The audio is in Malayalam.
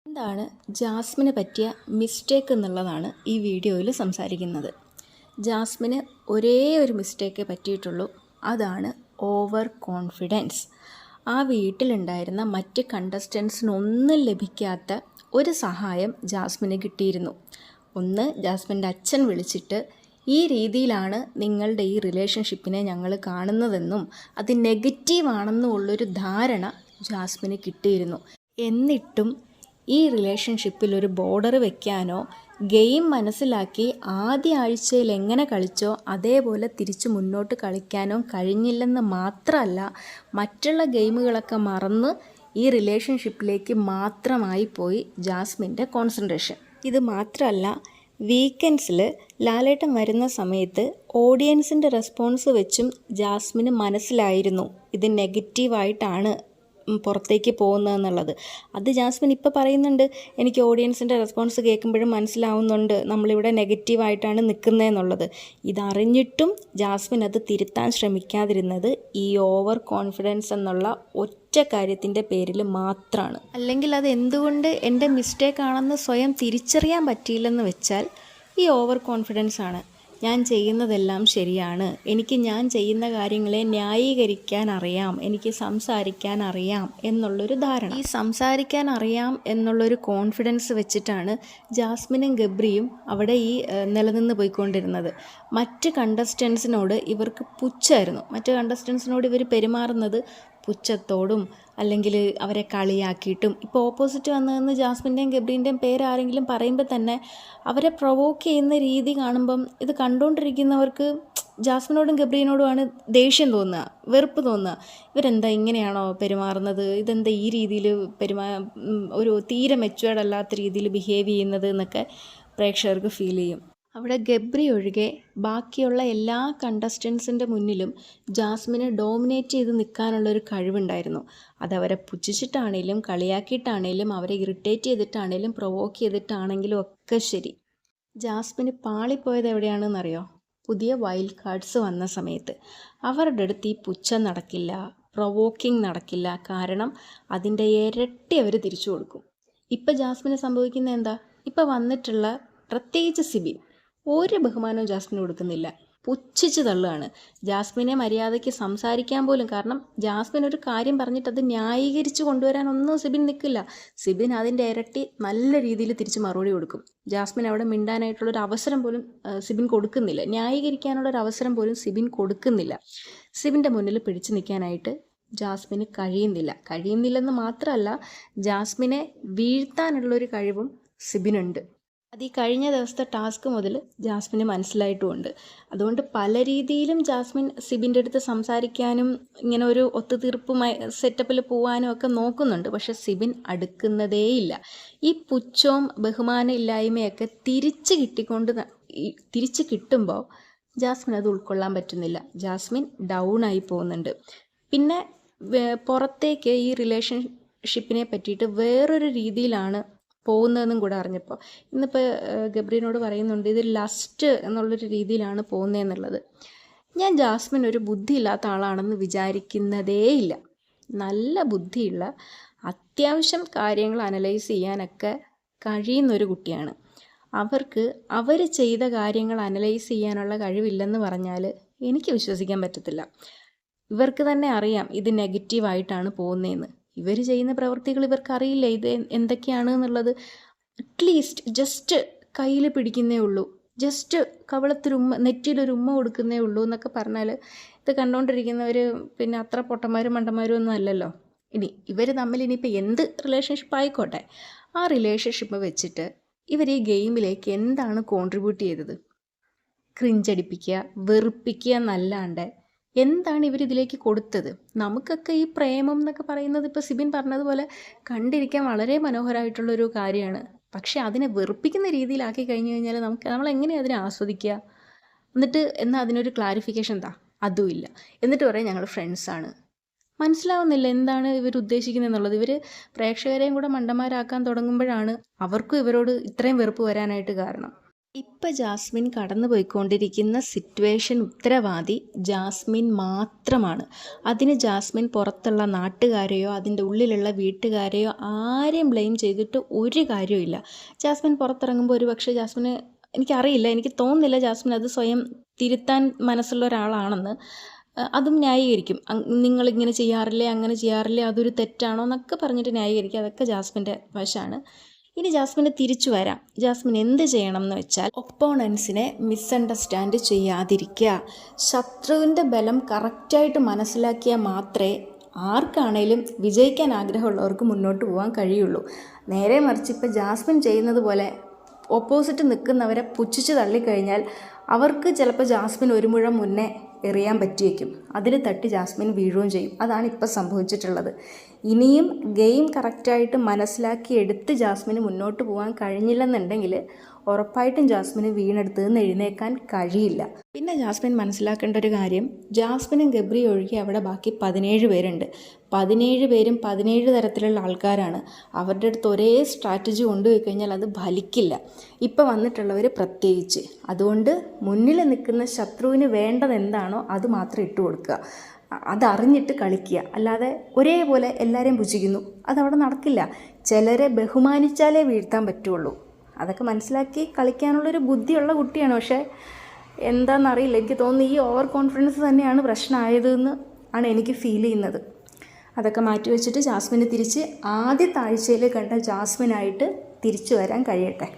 എന്താണ് ജാസ്മിന് പറ്റിയ മിസ്റ്റേക്ക് എന്നുള്ളതാണ് ഈ വീഡിയോയിൽ സംസാരിക്കുന്നത്. ജാസ്മിന് ഒരേ ഒരു മിസ്റ്റേക്കേ പറ്റിയിട്ടുള്ളൂ. അതാണ് ഓവർ കോൺഫിഡൻസ്. ആ വീട്ടിലുണ്ടായിരുന്ന മറ്റ് കണ്ടസ്റ്റൻസിനൊന്നും ലഭിക്കാത്ത ഒരു സഹായം ജാസ്മിന് കിട്ടിയിരുന്നു. ഒന്ന്, ജാസ്മിൻ്റെ അച്ഛൻ വിളിച്ചിട്ട് ഈ രീതിയിലാണ് നിങ്ങളുടെ ഈ റിലേഷൻഷിപ്പിനെ ഞങ്ങൾ കാണുന്നതെന്നും അത് നെഗറ്റീവാണെന്നും ഉള്ളൊരു ധാരണ ജാസ്മിന് കിട്ടിയിരുന്നു. എന്നിട്ടും ഈ റിലേഷൻഷിപ്പിൽ ഒരു ബോർഡർ വെക്കാനോ ഗെയിം മനസ്സിലാക്കി ആദ്യ ആഴ്ചയിൽ എങ്ങനെ കളിച്ചോ അതേപോലെ തിരിച്ച് മുന്നോട്ട് കളിക്കാനോ കഴിഞ്ഞില്ലെന്ന് മാത്രമല്ല, മറ്റുള്ള ഗെയിമുകളൊക്കെ മറന്ന് ഈ റിലേഷൻഷിപ്പിലേക്ക് മാത്രമായി പോയി ജാസ്മിൻ്റെ കോൺസെൻട്രേഷൻ. ഇത് മാത്രമല്ല, വീക്കെൻഡ്സിൽ ലാലേട്ടൻ വരുന്ന സമയത്ത് ഓഡിയൻസിൻ്റെ റെസ്പോൺസ് വെച്ചും ജാസ്മിന് മനസ്സിലായിരുന്നു ഇത് നെഗറ്റീവായിട്ടാണ് പുറത്തേക്ക് പോകുന്നതെന്നുള്ളത്. അത് ജാസ്മിൻ ഇപ്പോൾ പറയുന്നുണ്ട്, എനിക്ക് ഓഡിയൻസിൻ്റെ റെസ്പോൺസ് കേൾക്കുമ്പോഴും മനസ്സിലാവുന്നുണ്ട് നമ്മളിവിടെ നെഗറ്റീവായിട്ടാണ് നിൽക്കുന്നതെന്നുള്ളത്. ഇതറിഞ്ഞിട്ടും ജാസ്മിൻ അത് തിരുത്താൻ ശ്രമിക്കാതിരുന്നത് ഈ ഓവർ കോൺഫിഡൻസ് എന്നുള്ള ഒറ്റ കാര്യത്തിൻ്റെ പേരിൽ മാത്രമാണ്. അല്ലെങ്കിൽ അത് എന്തുകൊണ്ട് എൻ്റെ മിസ്റ്റേക്കാണെന്ന് സ്വയം തിരിച്ചറിയാൻ പറ്റിയില്ലെന്ന് വെച്ചാൽ ഈ ഓവർ കോൺഫിഡൻസ് ആണ്. ഞാൻ ചെയ്യുന്നതെല്ലാം ശരിയാണ്, എനിക്ക് ഞാൻ ചെയ്യുന്ന കാര്യങ്ങളെ ന്യായീകരിക്കാൻ അറിയാം, എനിക്ക് സംസാരിക്കാൻ അറിയാം എന്നുള്ളൊരു ധാരണ. ഈ സംസാരിക്കാൻ അറിയാം എന്നുള്ളൊരു കോൺഫിഡൻസ് വെച്ചിട്ടാണ് ജാസ്മിനും ഗബ്രിയും അവിടെ നിലനിന്ന് പോയിക്കൊണ്ടിരുന്നത്. മറ്റ് കണ്ടസ്റ്റൻസിനോട് ഇവർക്ക് പുച്ഛമായിരുന്നു. മറ്റ് കണ്ടസ്റ്റൻസിനോട് ഇവർ പെരുമാറുന്നത് പുച്ഛത്തോടും അല്ലെങ്കിൽ അവരെ കളിയാക്കിയിട്ടും. ഇപ്പോൾ ഓപ്പോസിറ്റ് വന്നതെന്ന് ജാസ്മിൻ്റെയും ഗബ്രീൻ്റെയും പേര് ആരെങ്കിലും പറയുമ്പോൾ തന്നെ അവരെ പ്രൊവോക്ക് ചെയ്യുന്ന രീതി കാണുമ്പം ഇത് കണ്ടുകൊണ്ടിരിക്കുന്നവർക്ക് ജാസ്മിനോടും ഗബ്രീനോടുമാണ് ദേഷ്യം തോന്നുക, വെറുപ്പ് തോന്നുക. ഇവരെന്താ ഇങ്ങനെയാണോ പെരുമാറുന്നത്, ഇതെന്താ ഈ രീതിയിൽ ഒരു തീരെ മെച്വേർഡ് അല്ലാത്ത രീതിയിൽ ബിഹേവ് ചെയ്യുന്നത് എന്നൊക്കെ പ്രേക്ഷകർക്ക് ഫീൽ ചെയ്യും. അവിടെ ഗബ്രി ഒഴികെ ബാക്കിയുള്ള എല്ലാ കണ്ടസ്റ്റൻസിൻ്റെ മുന്നിലും ജാസ്മിനെ ഡോമിനേറ്റ് ചെയ്ത് നിൽക്കാനുള്ളൊരു കഴിവുണ്ടായിരുന്നു. അതവരെ പുച്ഛിച്ചിട്ടാണേലും കളിയാക്കിയിട്ടാണേലും അവരെ ഇറിറ്റേറ്റ് ചെയ്തിട്ടാണേലും പ്രൊവോക്ക് ചെയ്തിട്ടാണെങ്കിലും ഒക്കെ ശരി. ജാസ്മിന് പാളിപ്പോയത് എവിടെയാണെന്നറിയോ? പുതിയ വൈൽഡ് കാർഡ്സ് വന്ന സമയത്ത് അവരുടെ അടുത്ത് ഈ പുച്ഛം നടക്കില്ല, പ്രൊവോക്കിംഗ് നടക്കില്ല. കാരണം അതിൻ്റെ ഇരട്ടി അവർ തിരിച്ചു കൊടുക്കും. ഇപ്പം ജാസ്മിന് സംഭവിക്കുന്നത് എന്താ? ഇപ്പം വന്നിട്ടുള്ള പ്രത്യേകിച്ച് സിബിൻ ഒരു ബഹുമാനവും ജാസ്മിന് കൊടുക്കുന്നില്ല, പുച്ഛിച്ച് തള്ളുകയാണ്. ജാസ്മിനെ മര്യാദയ്ക്ക് സംസാരിക്കാൻ പോലും, കാരണം ജാസ്മിൻ ഒരു കാര്യം പറഞ്ഞിട്ട് അത് ന്യായീകരിച്ച് കൊണ്ടുവരാനൊന്നും സിബിൻ നിൽക്കില്ല. സിബിൻ അതിൻ്റെ ഇരട്ടി നല്ല രീതിയിൽ തിരിച്ച് മറുപടി കൊടുക്കും. ജാസ്മിൻ അവിടെ മിണ്ടാനായിട്ടുള്ളൊരു അവസരം പോലും സിബിൻ കൊടുക്കുന്നില്ല, ന്യായീകരിക്കാനുള്ളൊരു അവസരം പോലും സിബിൻ കൊടുക്കുന്നില്ല. സിബിൻ്റെ മുന്നിൽ പിടിച്ചു നിൽക്കാനായിട്ട് ജാസ്മിന് കഴിയുന്നില്ലെന്ന് മാത്രമല്ല, ജാസ്മിനെ വീഴ്ത്താനുള്ളൊരു കഴിവും സിബിനുണ്ട്. അത് ഈ കഴിഞ്ഞ ദിവസത്തെ ടാസ്ക് മുതൽ ജാസ്മിന് മനസ്സിലായിട്ടുമുണ്ട്. അതുകൊണ്ട് പല രീതിയിലും ജാസ്മിൻ സിബിൻ്റെ അടുത്ത് സംസാരിക്കാനും ഇങ്ങനെ ഒരു ഒത്തുതീർപ്പുമായി സെറ്റപ്പിൽ പോകാനും ഒക്കെ നോക്കുന്നുണ്ട്. പക്ഷെ സിബിൻ അടുക്കുന്നതേയില്ല. ഈ പുച്ഛവും ബഹുമാനം ഇല്ലായ്മയൊക്കെ തിരിച്ച് കിട്ടുമ്പോൾ ജാസ്മിൻ അത് ഉൾക്കൊള്ളാൻ പറ്റുന്നില്ല. ജാസ്മിൻ ഡൗൺ ആയി പോകുന്നുണ്ട്. പിന്നെ പുറത്തേക്ക് ഈ റിലേഷൻഷിപ്പിനെ പറ്റിയിട്ട് വേറൊരു രീതിയിലാണ് പോകുന്നതെന്നും കൂടെ അറിഞ്ഞപ്പോൾ ഇന്നിപ്പോൾ ഗബ്രീനോട് പറയുന്നുണ്ട് ഇത് ലസ്റ്റ് എന്നുള്ളൊരു രീതിയിലാണ് പോകുന്നതെന്നുള്ളത്. ഞാൻ ജാസ്മിൻ ഒരു ബുദ്ധിയില്ലാത്ത ആളാണെന്ന് വിചാരിക്കുന്നതേയില്ല. നല്ല ബുദ്ധിയുള്ള, അത്യാവശ്യം കാര്യങ്ങൾ അനലൈസ് ചെയ്യാനൊക്കെ കഴിയുന്നൊരു കുട്ടിയാണ്. അവർക്ക് അവർ ചെയ്ത കാര്യങ്ങൾ അനലൈസ് ചെയ്യാനുള്ള കഴിവില്ലെന്ന് പറഞ്ഞാൽ എനിക്ക് വിശ്വസിക്കാൻ പറ്റത്തില്ല. ഇവർക്ക് തന്നെ അറിയാം ഇത് നെഗറ്റീവായിട്ടാണ് പോകുന്നതെന്ന്. ഇവർ ചെയ്യുന്ന പ്രവൃത്തികൾ ഇവർക്കറിയില്ല ഇത് എന്തൊക്കെയാണ് എന്നുള്ളത്. അറ്റ്ലീസ്റ്റ് ജസ്റ്റ് കയ്യിൽ പിടിക്കുന്നേ ഉള്ളൂ, ജസ്റ്റ് നെറ്റിയിലൊരു ഉമ്മ കൊടുക്കുന്നേ ഉള്ളൂ എന്നൊക്കെ പറഞ്ഞാൽ ഇത് കണ്ടുകൊണ്ടിരിക്കുന്നവർ പിന്നെ അത്ര പൊട്ടന്മാരും മണ്ടന്മാരും ഒന്നും അല്ലല്ലോ. ഇവർ തമ്മിൽ ഇനിയിപ്പോൾ എന്ത് റിലേഷൻഷിപ്പ് ആയിക്കോട്ടെ, ആ റിലേഷൻഷിപ്പ് വെച്ചിട്ട് ഇവർ ഈ ഗെയിമിലേക്ക് എന്താണ് കോൺട്രിബ്യൂട്ട് ചെയ്തത്? ക്രിഞ്ചടിപ്പിക്കുക, വെറുപ്പിക്കുക എന്നല്ലാണ്ട് എന്താണ് ഇവരിതിലേക്ക് കൊടുത്തത്? നമുക്കൊക്കെ ഈ പ്രേമം എന്നൊക്കെ പറയുന്നത് ഇപ്പോൾ സിബിൻ പറഞ്ഞതുപോലെ കണ്ടിരിക്കാൻ വളരെ മനോഹരമായിട്ടുള്ളൊരു കാര്യമാണ്. പക്ഷെ അതിനെ വെറുപ്പിക്കുന്ന രീതിയിലാക്കി കഴിഞ്ഞു കഴിഞ്ഞാൽ നമ്മളെങ്ങനെയാണ് അതിനെ ആസ്വദിക്കുക? എന്നിട്ട് എന്നാൽ അതിനൊരു ക്ലാരിഫിക്കേഷൻ അതുമില്ല. എന്നിട്ട് പറയാം ഞങ്ങൾ ഫ്രണ്ട്സാണ്. മനസ്സിലാവുന്നില്ല എന്താണ് ഇവർ ഉദ്ദേശിക്കുന്നത് എന്നുള്ളത്. ഇവർ പ്രേക്ഷകരെയും കൂടെ മണ്ടന്മാരാക്കാൻ തുടങ്ങുമ്പോഴാണ് അവർക്കും ഇവരോട് ഇത്രയും വെറുപ്പ് വരാനായിട്ട് കാരണം. ഇപ്പം ജാസ്മിൻ കടന്നു പോയിക്കൊണ്ടിരിക്കുന്ന സിറ്റുവേഷൻ ഉത്തരവാദി ജാസ്മിൻ മാത്രമാണ്. അതിന് ജാസ്മിൻ പുറത്തുള്ള നാട്ടുകാരെയോ അതിൻ്റെ ഉള്ളിലുള്ള വീട്ടുകാരെയോ ആരെയും ബ്ലെയിം ചെയ്തിട്ട് ഒരു കാര്യമില്ല. ജാസ്മിൻ പുറത്തിറങ്ങുമ്പോൾ ഒരു പക്ഷേ ജാസ്മിന് എനിക്കറിയില്ല, എനിക്ക് തോന്നുന്നില്ല ജാസ്മിൻ അത് സ്വയം തിരുത്താൻ മനസ്സുള്ള ഒരാളാണെന്ന്. അതും ന്യായീകരിക്കും. നിങ്ങളിങ്ങനെ ചെയ്യാറില്ലേ, അങ്ങനെ ചെയ്യാറില്ലേ, അതൊരു തെറ്റാണോ എന്നൊക്കെ പറഞ്ഞിട്ട് ന്യായീകരിക്കും. അതൊക്കെ ജാസ്മിൻ്റെ വശമാണ്. ഇനി ജാസ്മിന് തിരിച്ചു വരാം. ജാസ്മിൻ എന്ത് ചെയ്യണം എന്ന് വെച്ചാൽ ഒപ്പോണൻസിനെ മിസ്അണ്ടർസ്റ്റാൻഡ് ചെയ്യാതിരിക്കുക. ശത്രുവിൻ്റെ ബലം കറക്റ്റായിട്ട് മനസ്സിലാക്കിയാൽ മാത്രമേ ആർക്കാണേലും വിജയിക്കാൻ ആഗ്രഹമുള്ളവർക്ക് മുന്നോട്ട് പോകാൻ കഴിയുള്ളൂ. നേരെ മറിച്ച് ഇപ്പോൾ ജാസ്മിൻ ചെയ്യുന്നത് പോലെ ഓപ്പോസിറ്റ് നിൽക്കുന്നവരെ പുച്ഛിച്ച് തള്ളിക്കഴിഞ്ഞാൽ അവർക്ക് ചിലപ്പോൾ ജാസ്മിൻ ഒരു മുഴം മുന്നേ എറിയാൻ പറ്റിയേക്കും. അതിന് തട്ടി ജാസ്മിൻ വീഴുകയും ചെയ്യും. അതാണ് ഇപ്പോൾ സംഭവിച്ചിട്ടുള്ളത്. ഇനിയും ഗെയിം കറക്റ്റായിട്ട് മനസ്സിലാക്കി എടുത്ത് ജാസ്മിന് മുന്നോട്ട് പോകാൻ കഴിഞ്ഞില്ലെന്നുണ്ടെങ്കിൽ ഉറപ്പായിട്ടും ജാസ്മിന് വീണെടുത്ത് നിന്ന് എഴുന്നേക്കാൻ കഴിയില്ല. പിന്നെ ജാസ്മിൻ മനസ്സിലാക്കേണ്ട ഒരു കാര്യം, ജാസ്മിനും ഗബ്രി ഒഴികെ അവിടെ ബാക്കി 17 പേരുണ്ട്. 17 പേരും 17 തരത്തിലുള്ള ആൾക്കാരാണ്. അവരുടെ അടുത്ത് ഒരേ സ്ട്രാറ്റജി കൊണ്ടുപോയി കഴിഞ്ഞാൽ അത് ഫലിക്കില്ല. ഇപ്പോൾ വന്നിട്ടുള്ളവർ പ്രത്യേകിച്ച്. അതുകൊണ്ട് മുന്നിൽ നിൽക്കുന്ന ശത്രുവിന് വേണ്ടത് എന്താണോ അത് മാത്രം ഇട്ട് കൊടുക്കുക. അതറിഞ്ഞിട്ട് കളിക്കുക. അല്ലാതെ ഒരേപോലെ എല്ലാവരെയും പുച്ഛിക്കുന്നു, അതവിടെ നടക്കില്ല. ചിലരെ ബഹുമാനിച്ചാലേ വീഴ്ത്താൻ പറ്റുള്ളൂ. അതൊക്കെ മനസ്സിലാക്കി കളിക്കാനുള്ളൊരു ബുദ്ധിയുള്ള കുട്ടിയാണ്. പക്ഷേ എന്താണെന്നറിയില്ല, എനിക്ക് തോന്നുന്നു ഈ ഓവർ കോൺഫിഡൻസ് തന്നെയാണ് പ്രശ്നമായതെന്ന് ആണ് എനിക്ക് ഫീൽ ചെയ്യുന്നത്. അതൊക്കെ മാറ്റി വെച്ചിട്ട് ജാസ്മിന് തിരിച്ച് ആദ്യത്തെ ആഴ്ചയിൽ കണ്ട ജാസ്മിനായിട്ട് തിരിച്ചു വരാൻ കഴിയട്ടെ.